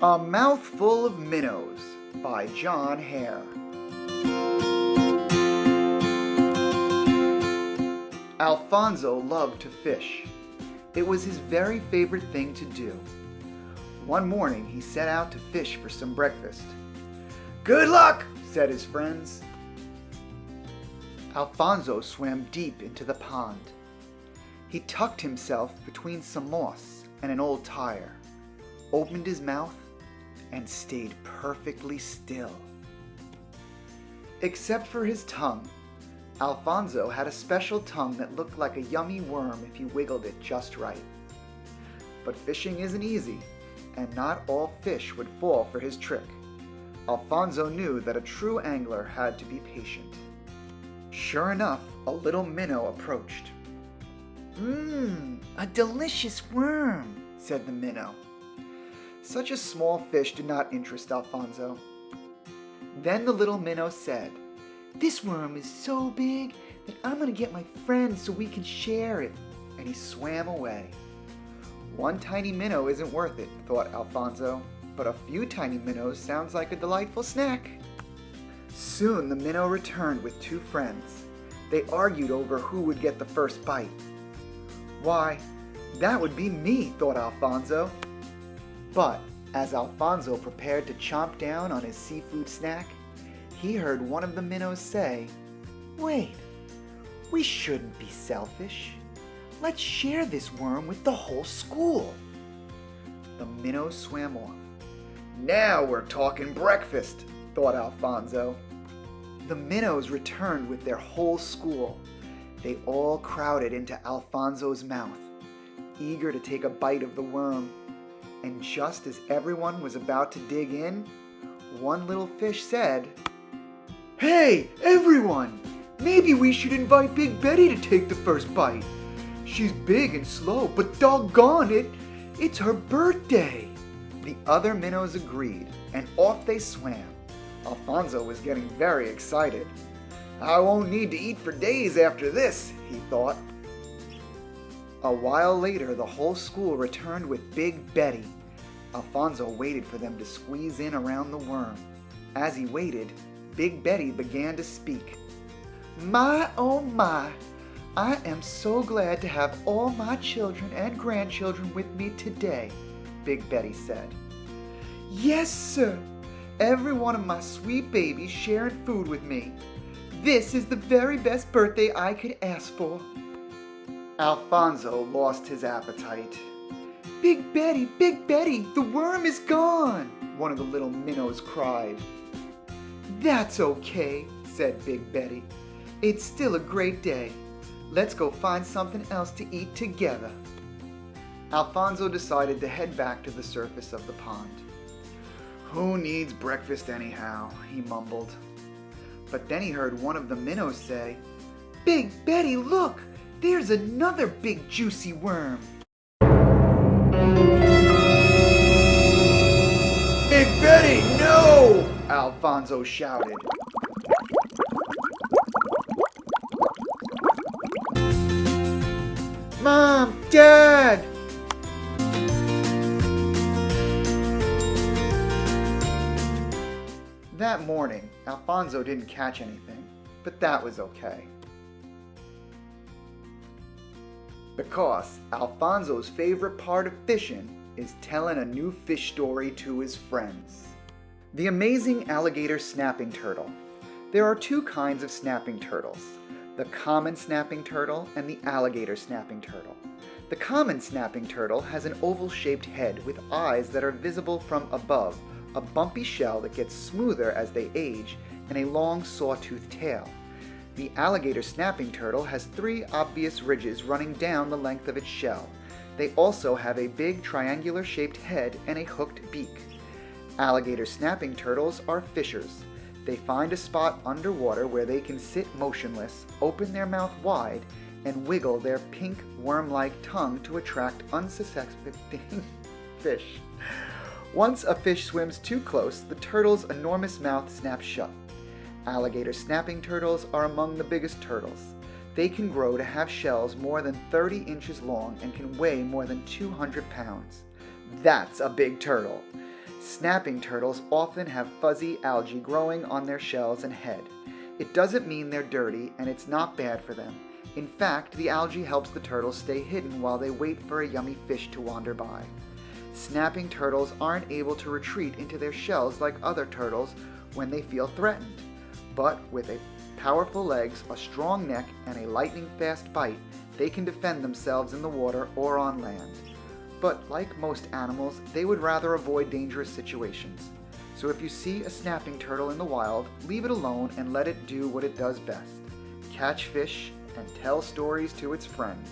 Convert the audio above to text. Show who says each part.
Speaker 1: A Mouthful of Minnows by John Hare. Alfonso loved to fish. It was his very favorite thing to do. One morning he set out to fish for some breakfast. "Good luck," said his friends. Alfonso swam deep into the pond. He tucked himself between some moss and an old tire, opened his mouth, and stayed perfectly still. Except for his tongue, Alfonso had a special tongue that looked like a yummy worm if you wiggled it just right. But fishing isn't easy, and not all fish would fall for his trick. Alfonso knew that a true angler had to be patient. Sure enough, a little minnow approached. A delicious worm," said the minnow. Such a small fish did not interest Alfonso. Then the little minnow said, "This worm is so big that I'm going to get my friends so we can share it," and he swam away. One tiny minnow isn't worth it, thought Alfonso, but a few tiny minnows sounds like a delightful snack. Soon the minnow returned with two friends. They argued over who would get the first bite. Why, that would be me, thought Alfonso. But as Alfonso prepared to chomp down on his seafood snack, he heard one of the minnows say, "Wait, we shouldn't be selfish. Let's share this worm with the whole school." The minnow swam off. "Now we're talking breakfast," thought Alfonso. The minnows returned with their whole school. They all crowded into Alfonso's mouth, eager to take a bite of the worm. And just as everyone was about to dig in, one little fish said, "Hey, everyone! Maybe we should invite Big Betty to take the first bite. She's big and slow, but doggone it, it's her birthday." The other minnows agreed, and off they swam. Alfonso was getting very excited. "I won't need to eat for days after this," he thought. A while later, the whole school returned with Big Betty. Alfonso waited for them to squeeze in around the worm. As he waited, Big Betty began to speak. "My, oh my, I am so glad to have all my children and grandchildren with me today," Big Betty said. "Yes, sir, every one of my sweet babies sharing food with me. This is the very best birthday I could ask for." Alfonso lost his appetite. Big Betty, the worm is gone," one of the little minnows cried. "That's okay," said Big Betty. "It's still a great day. Let's go find something else to eat together." Alfonso decided to head back to the surface of the pond. "Who needs breakfast anyhow?" he mumbled. But then he heard one of the minnows say, "Big Betty, look! There's another big juicy worm." "Big Betty, no!" Alfonso shouted. "Mom! Dad!" That morning, Alfonso didn't catch anything, but that was okay. Because Alfonso's favorite part of fishing is telling a new fish story to his friends. The amazing alligator snapping turtle. There are two kinds of snapping turtles, the common snapping turtle and the alligator snapping turtle. The common snapping turtle has an oval-shaped head with eyes that are visible from above, a bumpy shell that gets smoother as they age, and a long sawtooth tail. The alligator snapping turtle has three obvious ridges running down the length of its shell. They also have a big triangular-shaped head and a hooked beak. Alligator snapping turtles are fishers. They find a spot underwater where they can sit motionless, open their mouth wide, and wiggle their pink worm-like tongue to attract unsuspecting fish. Once a fish swims too close, the turtle's enormous mouth snaps shut. Alligator snapping turtles are among the biggest turtles. They can grow to have shells more than 30 inches long and can weigh more than 200 pounds. That's a big turtle. Snapping turtles often have fuzzy algae growing on their shells and head. It doesn't mean they're dirty, and it's not bad for them. In fact, the algae helps the turtles stay hidden while they wait for a yummy fish to wander by. Snapping turtles aren't able to retreat into their shells like other turtles when they feel threatened. But with powerful legs, a strong neck, and a lightning-fast bite, they can defend themselves in the water or on land. But like most animals, they would rather avoid dangerous situations. So if you see a snapping turtle in the wild, leave it alone and let it do what it does best: catch fish and tell stories to its friend.